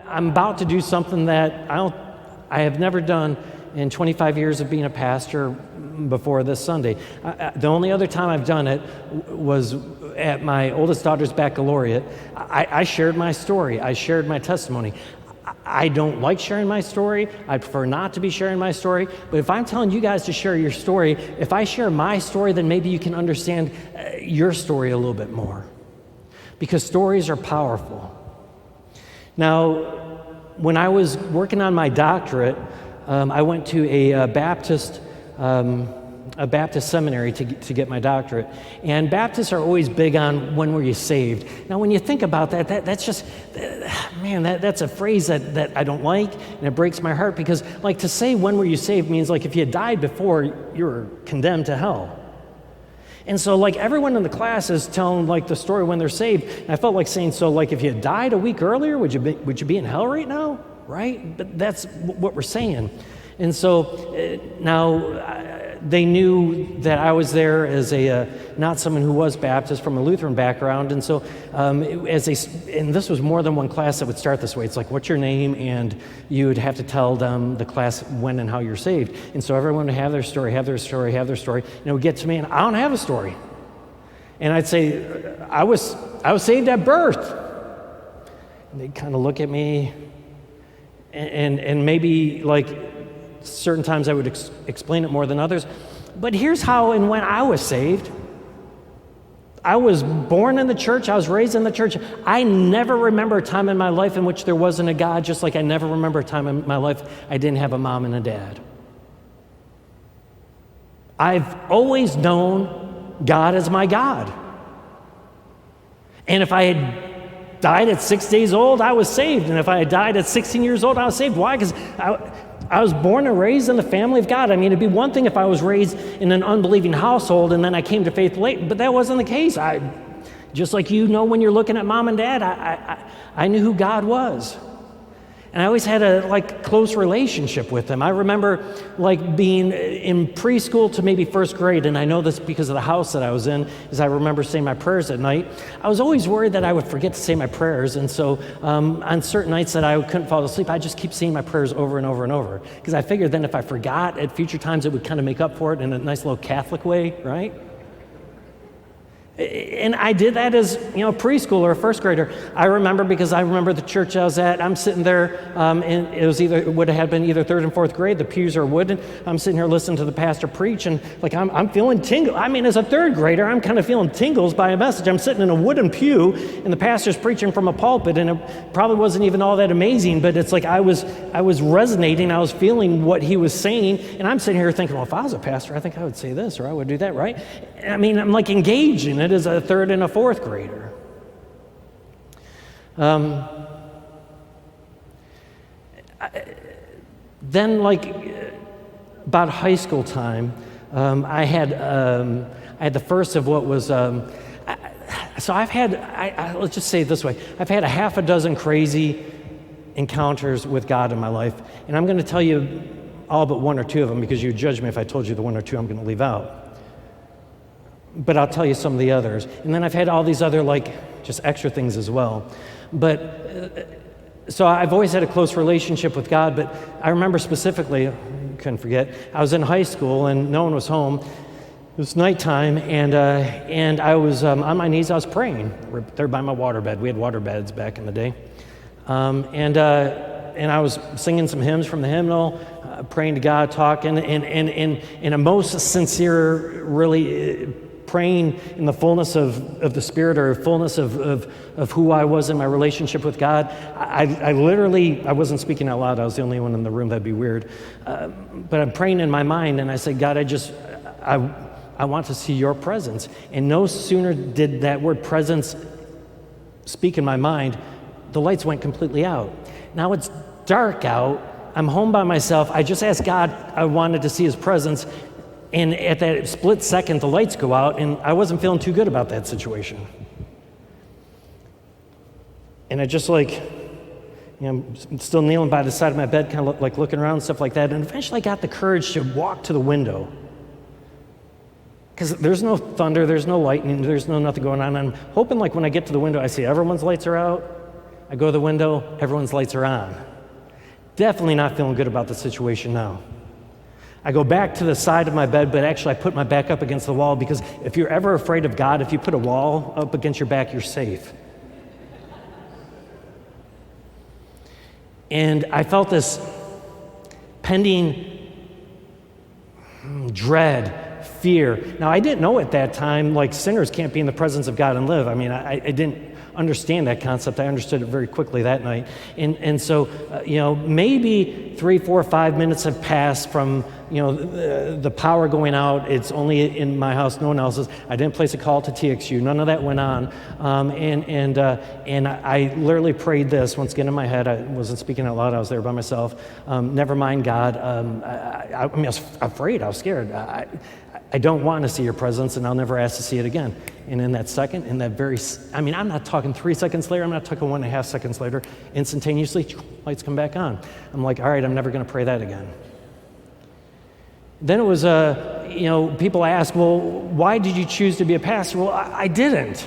I'm about to do something that I have never done in 25 years of being a pastor before this Sunday. The only other time I've done it was at my oldest daughter's baccalaureate. I shared my story. I shared my testimony. I don't like sharing my story. I prefer not to be sharing my story. But if I'm telling you guys to share your story, if I share my story, then maybe you can understand your story a little bit more. Because stories are powerful. Now, when I was working on my doctorate, I went to a Baptist seminary to get my doctorate. And Baptists are always big on when were you saved. Now, when you think about that's just, man, that's a phrase that I don't like, and it breaks my heart, because like to say when were you saved means like if you died before, you were condemned to hell. And so like everyone in the class is telling like the story when they're saved. And I felt like saying, so like if you died a week earlier, would you be in hell right now? Right? But that's what we're saying. And so now they knew that I was there as not someone who was Baptist, from a Lutheran background. And so and this was more than one class that would start this way. It's like, what's your name? And you would have to tell them, the class, when and how you're saved. And so everyone would have their story. And it would get to me, and I don't have a story. And I'd say, I was saved at birth. And they'd kind of look at me, and maybe like certain times I would explain it more than others. But here's how and when I was saved. I was born in the church. I was raised in the church. I never remember a time in my life in which there wasn't a God, just like I never remember a time in my life I didn't have a mom and a dad. I've always known God as my God. And if I had died at 6 days old, I was saved. And if I had died at 16 years old, I was saved. Why? Because I was born and raised in the family of God. I mean, it'd be one thing if I was raised in an unbelieving household and then I came to faith late, but that wasn't the case. Just like you know when you're looking at mom and dad, I knew who God was. And I always had a close relationship with him. I remember being in preschool to maybe first grade, and I know this because of the house that I was in, is I remember saying my prayers at night. I was always worried that I would forget to say my prayers, and so on certain nights that I couldn't fall asleep, I'd just keep saying my prayers over and over and over, because I figured then if I forgot at future times, it would kind of make up for it in a nice little Catholic way, right? And I did that as, preschool or a first grader. I remember because I remember the church I was at. I'm sitting there, and it would have been either third and fourth grade. The pews are wooden. I'm sitting here listening to the pastor preach, and I'm feeling tingles. I mean, as a third grader, I'm kind of feeling tingles by a message. I'm sitting in a wooden pew, and the pastor's preaching from a pulpit, and it probably wasn't even all that amazing. But it's like I was resonating. I was feeling what he was saying, and I'm sitting here thinking, well, if I was a pastor, I think I would say this or I would do that, right? I mean, I'm engaged in it as a third and a fourth grader. Then, about high school time, I had the first of what was. So I've had. Let's just say it this way: I've had a half a dozen crazy encounters with God in my life, and I'm going to tell you all but one or two of them because you would judge me if I told you the one or two I'm going to leave out. But I'll tell you some of the others. And then I've had all these other, just extra things as well. But, so I've always had a close relationship with God, but I remember specifically, couldn't forget, I was in high school and no one was home. It was nighttime, and I was on my knees, I was praying there by my waterbed. We had waterbeds back in the day. And I was singing some hymns from the hymnal, praying to God, talking, and in a most sincere, really praying in the fullness of the Spirit, or fullness of who I was in my relationship with God. I literally, I wasn't speaking out loud. I was the only one in the room. That'd be weird. But I'm praying in my mind, and I said, God, I want to see your presence. And no sooner did that word presence speak in my mind, the lights went completely out. Now it's dark out. I'm home by myself. I just asked God, I wanted to see his presence. And at that split second, the lights go out, and I wasn't feeling too good about that situation. And I just I'm still kneeling by the side of my bed, kind of looking around and stuff like that. And eventually I got the courage to walk to the window. Because there's no thunder, there's no lightning, there's no nothing going on. I'm hoping when I get to the window, I see everyone's lights are out. I go to the window, everyone's lights are on. Definitely not feeling good about the situation now. I go back to the side of my bed, but actually I put my back up against the wall because if you're ever afraid of God, if you put a wall up against your back, you're safe. And I felt this pending dread, fear. Now, I didn't know at that time, like, sinners can't be in the presence of God and live. I mean, I didn't understand that concept. I understood it very quickly that night. And so, maybe 3, 4, 5 minutes have passed from, the power going out. It's only in my house, no one else's. I didn't place a call to TXU. None of that went on. And I literally prayed this once again in my head. I wasn't speaking out loud. I was there by myself. Never mind, God. I was afraid. I was scared. I don't want to see your presence, and I'll never ask to see it again. And in that second, I'm not talking 3 seconds later, I'm not talking 1.5 seconds later, instantaneously, lights come back on. I'm like, all right, I'm never going to pray that again. Then it was, people ask, well, why did you choose to be a pastor? Well, I didn't.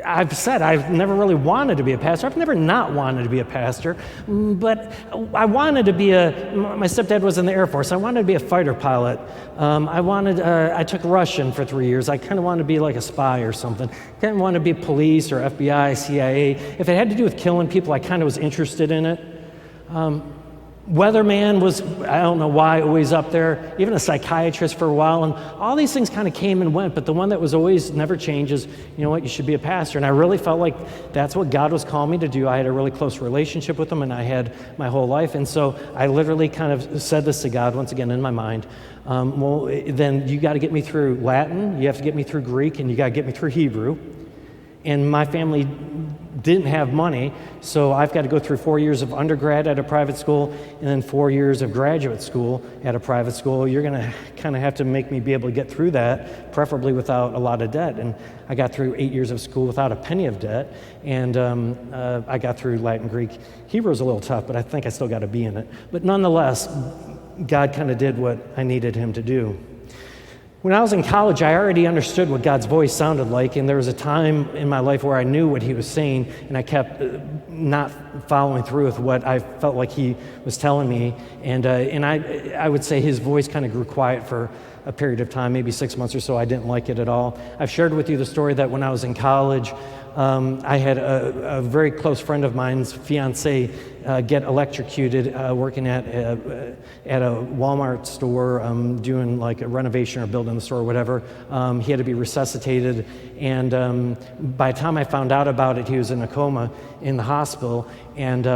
I've said I've never really wanted to be a pastor. I've never not wanted to be a pastor, but I wanted to be my stepdad was in the Air Force. I wanted to be a fighter pilot. I took Russian for 3 years. I kind of wanted to be like a spy or something. I didn't want to be police or FBI, CIA. If it had to do with killing people, I kind of was interested in it. Weatherman was, I don't know why, always up there, even a psychiatrist for a while, and all these things kind of came and went, but the one that was always never changes, you know what, you should be a pastor. And I really felt like that's what God was calling me to do. I had a really close relationship with him, and I had my whole life, and so I literally kind of said this to God once again in my mind. Then you got to get me through Latin, you have to get me through Greek, and you got to get me through Hebrew. And my family didn't have money, so I've got to go through 4 years of undergrad at a private school and then 4 years of graduate school at a private school. You're going to kind of have to make me be able to get through that, preferably without a lot of debt. And I got through 8 years of school without a penny of debt, and I got through Latin, Greek. Hebrew was a little tough, but I think I still got a B in it. But nonetheless, God kind of did what I needed him to do. When I was in college, I already understood what God's voice sounded like, and there was a time in my life where I knew what he was saying, and I kept not following through with what I felt like he was telling me. And I would say his voice kind of grew quiet for a period of time, maybe 6 months or so. I didn't like it at all. I've shared with you the story that when I was in college, I had a very close friend of mine's fiance get electrocuted working at a Walmart store doing like a renovation or building the store or whatever. He had to be resuscitated, and by the time I found out about it, he was in a coma in the hospital. And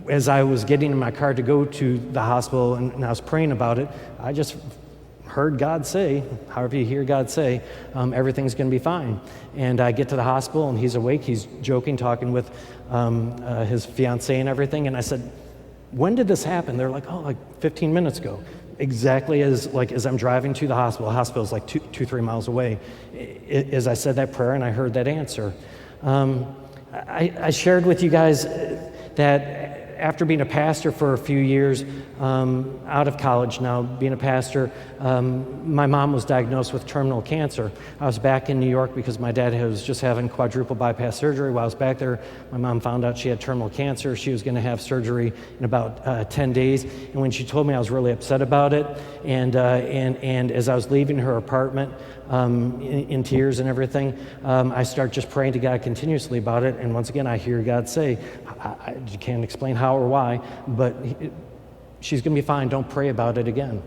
as I was getting in my car to go to the hospital and I was praying about it, I just heard God say, however you hear God say, everything's going to be fine. And I get to the hospital and he's awake, he's joking, talking with his fiancée and everything. And I said, when did this happen? They're like, like 15 minutes ago. Exactly as I'm driving to the hospital's like 2-3 miles away. As I said that prayer and I heard that answer. I shared with you guys that after being a pastor for a few years, out of college now, being a pastor, my mom was diagnosed with terminal cancer. I was back in New York because my dad was just having quadruple bypass surgery. While I was back there, my mom found out she had terminal cancer. She was going to have surgery in about 10 days. And when she told me, I was really upset about it. And as I was leaving her apartment, in tears and everything, I start just praying to God continuously about it. And once again, I hear God say, I can't explain how or why, but she's going to be fine. Don't pray about it again.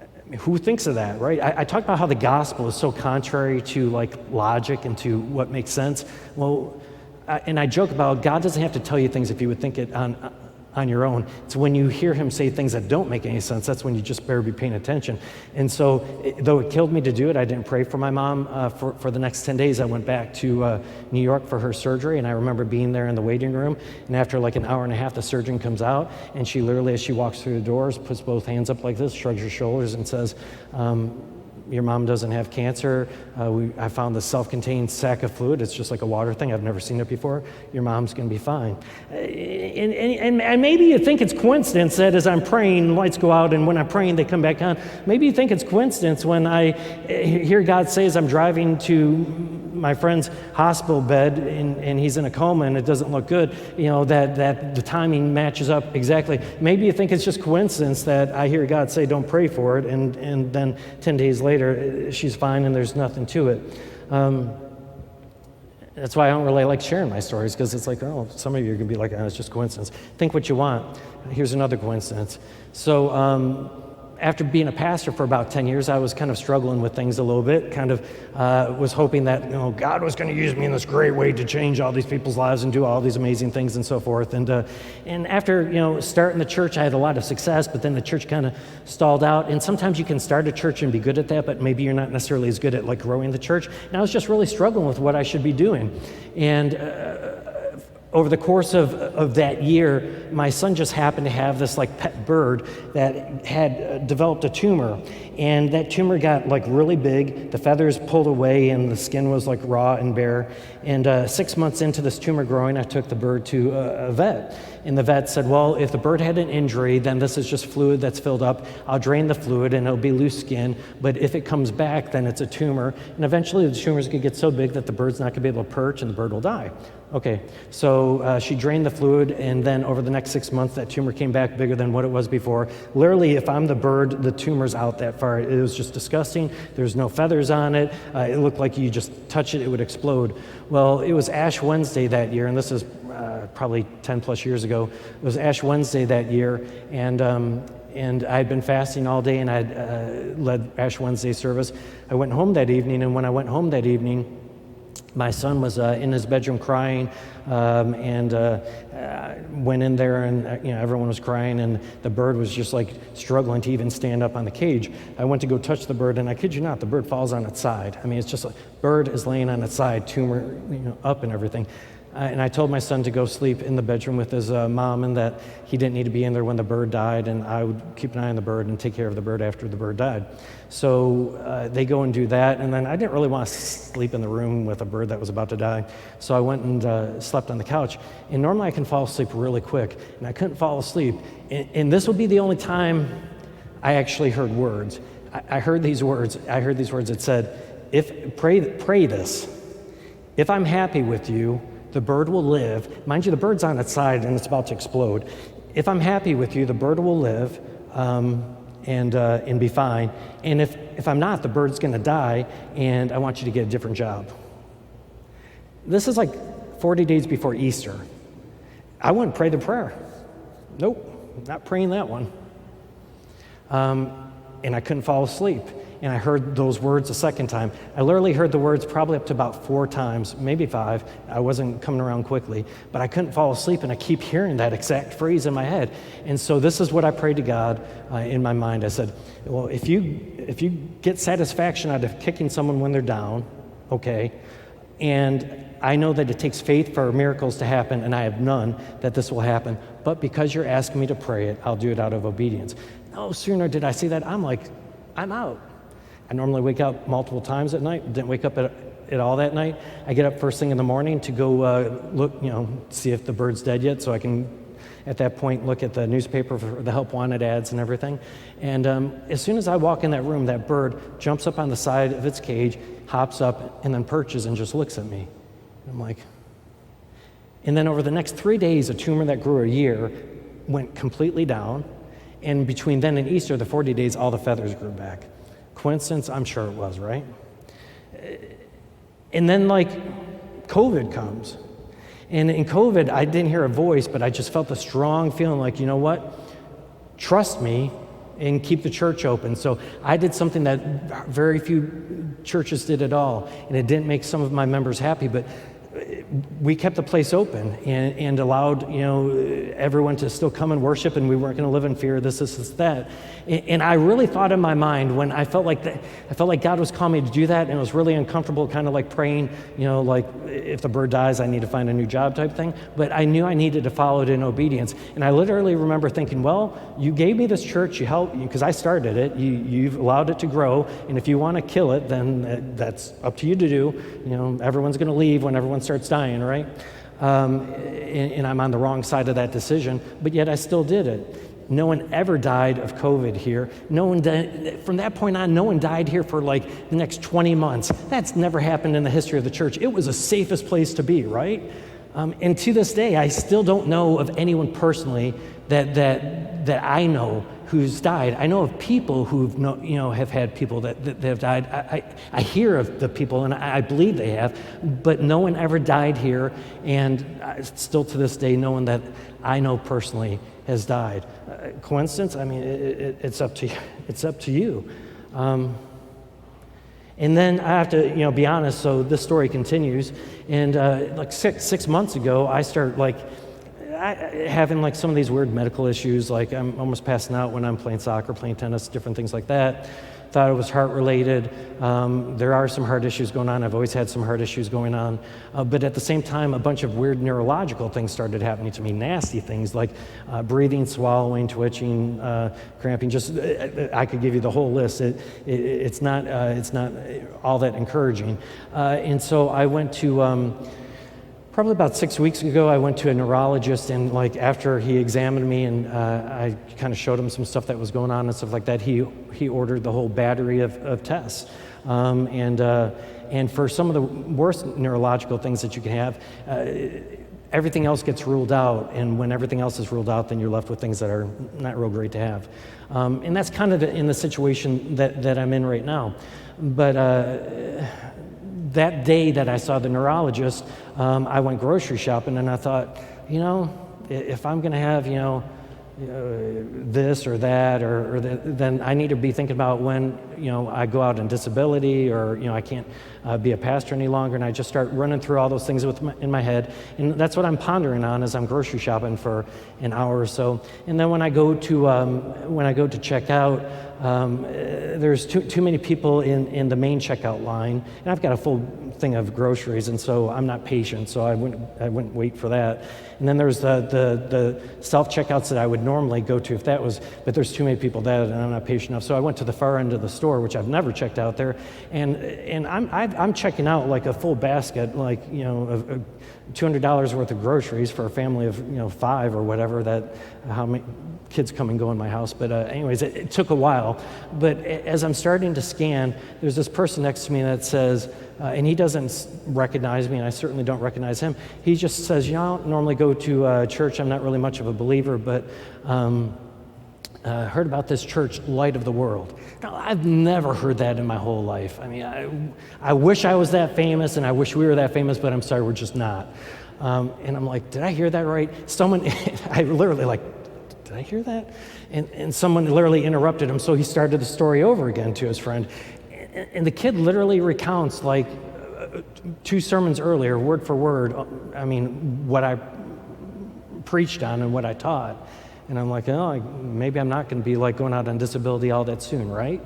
I mean, who thinks of that, right? I talk about how the gospel is so contrary to like logic and to what makes sense. Well, and I joke about God doesn't have to tell you things if you would think it on your own. It's when you hear him say things that don't make any sense, that's when you just better be paying attention. And so, though it killed me to do it, I didn't pray for my mom for the next 10 days. I went back to New York for her surgery, and I remember being there in the waiting room, and after like an hour and a half, the surgeon comes out, and she literally, as she walks through the doors, puts both hands up like this, shrugs her shoulders, and says, your mom doesn't have cancer. I found this self-contained sack of fluid. It's just like a water thing. I've never seen it before. Your mom's going to be fine. And maybe you think it's coincidence that as I'm praying, lights go out, and when I'm praying, they come back on. Maybe you think it's coincidence when I hear God say as I'm driving to my friend's hospital bed and he's in a coma and it doesn't look good, that the timing matches up exactly. Maybe you think it's just coincidence that I hear God say, don't pray for it, and then 10 days later, she's fine and there's nothing to it. That's why I don't really like sharing my stories, because it's like, oh, some of you are going to be like, oh, it's just coincidence. Think what you want. Here's another coincidence. So after being a pastor for about 10 years, I was kind of struggling with things a little bit, was hoping that God was going to use me in this great way to change all these people's lives and do all these amazing things and so forth. And after starting the church, I had a lot of success, but then the church kind of stalled out. And sometimes you can start a church and be good at that, but maybe you're not necessarily as good at like growing the church. And I was just really struggling with what I should be doing. And over the course of that year, my son just happened to have this like pet bird that had developed a tumor, and that tumor got like really big. The feathers pulled away and the skin was like raw and bare. And 6 months into this tumor growing, I took the bird to a vet, and the vet said, well, if the bird had an injury, then this is just fluid that's filled up. I'll drain the fluid and it'll be loose skin, but if it comes back, then it's a tumor, and eventually the tumor's gonna get so big that the bird's not gonna be able to perch and the bird will die. Okay, so she drained the fluid, and then over the next 6 months, that tumor came back bigger than what it was before. Literally, if I'm the bird, the tumor's out that far. It was just disgusting. There's no feathers on it. It looked like you just touch it, it would explode. Well, it was Ash Wednesday that year, and this is probably 10 plus years ago. It was Ash Wednesday that year, and I'd been fasting all day, and I'd led Ash Wednesday service. I went home that evening, and when I went home that evening, my son was in his bedroom crying, and went in there, and everyone was crying, and the bird was just like struggling to even stand up on the cage. I went to go touch the bird, and I kid you not, the bird falls on its side. I mean, it's just like bird is laying on its side, tumor up and everything. And I told my son to go sleep in the bedroom with his mom, and that he didn't need to be in there when the bird died, and I would keep an eye on the bird and take care of the bird after the bird died. So they go and do that, and then I didn't really want to sleep in the room with a bird that was about to die. So I went and slept on the couch. And normally I can fall asleep really quick, and I couldn't fall asleep. And this would be the only time I actually heard words. I heard these words. It said, pray this. If I'm happy with you, the bird will live. Mind you, the bird's on its side and it's about to explode. If I'm happy with you, the bird will live and be fine. And if I'm not, the bird's gonna die, and I want you to get a different job. This is like 40 days before Easter. I wouldn't pray the prayer. Nope, not praying that one. And I couldn't fall asleep. And I heard those words a second time. I literally heard the words probably up to about 4 times, maybe 5. I wasn't coming around quickly, but I couldn't fall asleep, and I keep hearing that exact phrase in my head. And so this is what I prayed to God in my mind. I said, well, if you get satisfaction out of kicking someone when they're down, okay, and I know that it takes faith for miracles to happen, and I have none that this will happen, but because you're asking me to pray it, I'll do it out of obedience. No sooner did I say that, I'm like, I'm out. I normally wake up multiple times at night. Didn't wake up at all that night. I get up first thing in the morning to go look, see if the bird's dead yet, so I can, at that point, look at the newspaper for the help wanted ads and everything. And as soon as I walk in that room, that bird jumps up on the side of its cage, hops up, and then perches and just looks at me. I'm like, and then over the next 3 days, a tumor that grew a year went completely down. And between then and Easter, the 40 days, all the feathers grew back. Coincidence? I'm sure it was, right? And then COVID comes. And in COVID, I didn't hear a voice, but I just felt a strong feeling like, you know what? Trust me and keep the church open. So I did something that very few churches did at all. And it didn't make some of my members happy, but we kept the place open and allowed everyone to still come and worship, and we weren't going to live in fear of this, that. And I really thought in my mind, when I felt like God was calling me to do that, and it was really uncomfortable, kind of like praying, like if the bird dies, I need to find a new job type thing. But I knew I needed to follow it in obedience. And I literally remember thinking, well, you gave me this church, you helped, because I started it, you've allowed it to grow, and if you want to kill it, then that's up to you to do. Everyone's going to leave when everyone starts dying, right? And I'm on the wrong side of that decision, but yet I still did it. No one ever died of COVID here. No one died, from that point on, no one died here for like the next 20 months. That's never happened in the history of the church. It was the safest place to be, right? And to this day, I still don't know of anyone personally that I know who's died. I know of people who've have had people that have died. I hear of the people, and I believe they have, but no one ever died here, and still to this day, no one that I know personally has died. Coincidence? I mean, it's up to you. It's up to you. And then I have to, be honest. So this story continues, and like six months ago, I start having like some of these weird medical issues. Like I'm almost passing out when I'm playing soccer, playing tennis, different things like that. Thought it was heart related. There are some heart issues going on. I've always had some heart issues going on. But at the same time, a bunch of weird neurological things started happening to me. Nasty things like breathing, swallowing, twitching, cramping. Just I could give you the whole list. It's not all that encouraging. And so I went to probably about 6 weeks ago, I went to a neurologist, and like after he examined me and I kind of showed him some stuff that was going on and stuff like that, he ordered the whole battery of tests. And for some of the worst neurological things that you can have, everything else gets ruled out, and when everything else is ruled out, then you're left with things that are not real great to have. And that's kind of in the situation that I'm in right now. But that day that I saw the neurologist, I went grocery shopping, and I thought, if I'm going to have, this or that, then I need to be thinking about when, I go out on disability, or, I can't be a pastor any longer. And I just start running through all those things in my head. And that's what I'm pondering on as I'm grocery shopping for an hour or so. And then when I go to check out, there's too many people in the main checkout line, and I've got a full thing of groceries, and so I'm not patient, so I wouldn't wait for that. And then there's the self-checkouts that I would normally go to but there's too many people there, and I'm not patient enough. So I went to the far end of the store, which I've never checked out there, and I'm checking out like a full basket, like of $200 worth of groceries for a family of 5 or whatever. How many kids come and go in my house. But anyways, it took a while. But as I'm starting to scan, there's this person next to me that says, and he doesn't recognize me, and I certainly don't recognize him. He just says, I don't normally go to church. I'm not really much of a believer, but heard about this church, Light of the World. Now, I've never heard that in my whole life. I mean, I wish I was that famous, and I wish we were that famous, but I'm sorry, we're just not. And I'm like, did I hear that right? I literally did I hear that? And someone literally interrupted him, so he started the story over again to his friend. And the kid literally recounts 2 sermons earlier, word for word, what I preached on and what I taught. And I'm like, maybe I'm not going to be going out on disability all that soon, right?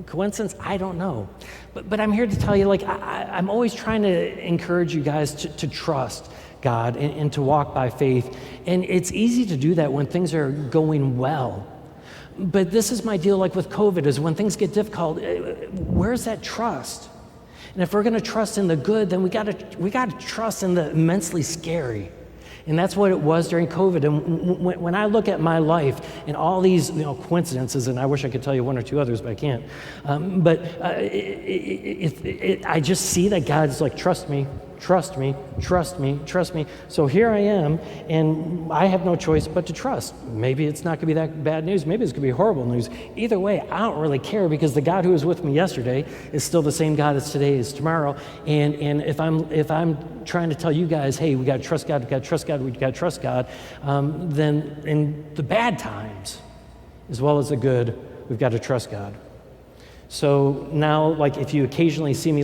Coincidence? I don't know. But I'm here to tell you, I'm always trying to encourage you guys to trust God and to walk by faith. And it's easy to do that when things are going well. But this is my deal with COVID, is when things get difficult, where's that trust? And if we're going to trust in the good, then we got to trust in the immensely scary. And that's what it was during COVID. And when I look at my life and all these coincidences, and I wish I could tell you 1 or 2 others, but I can't. I just see that God's trust me, trust me, trust me, trust me. So here I am, and I have no choice but to trust. Maybe it's not going to be that bad news. Maybe it's going to be horrible news. Either way, I don't really care, because the God who was with me yesterday is still the same God as today is tomorrow. And if I'm trying to tell you guys, hey, we got to trust God, we got to trust God, we got to trust God, then in the bad times as well as the good, we've got to trust God. So now, if you occasionally see me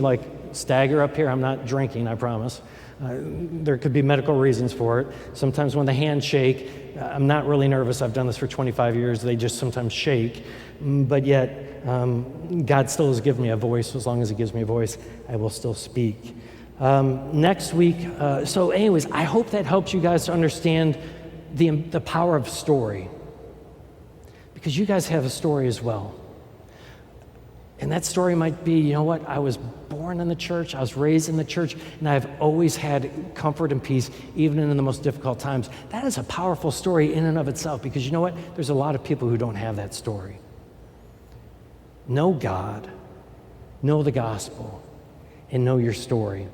stagger up here, I'm not drinking, I promise. There could be medical reasons for it. Sometimes when the hands shake, I'm not really nervous. I've done this for 25 years. They just sometimes shake. But yet, God still has given me a voice. As long as he gives me a voice, I will still speak. Next week, so anyways, I hope that helps you guys to understand the power of story. Because you guys have a story as well. And that story might be, you know what, I was born in the church, I was raised in the church, and I've always had comfort and peace, even in the most difficult times. That is a powerful story in and of itself, because you know what? There's a lot of people who don't have that story. Know God, know the gospel, and know your story.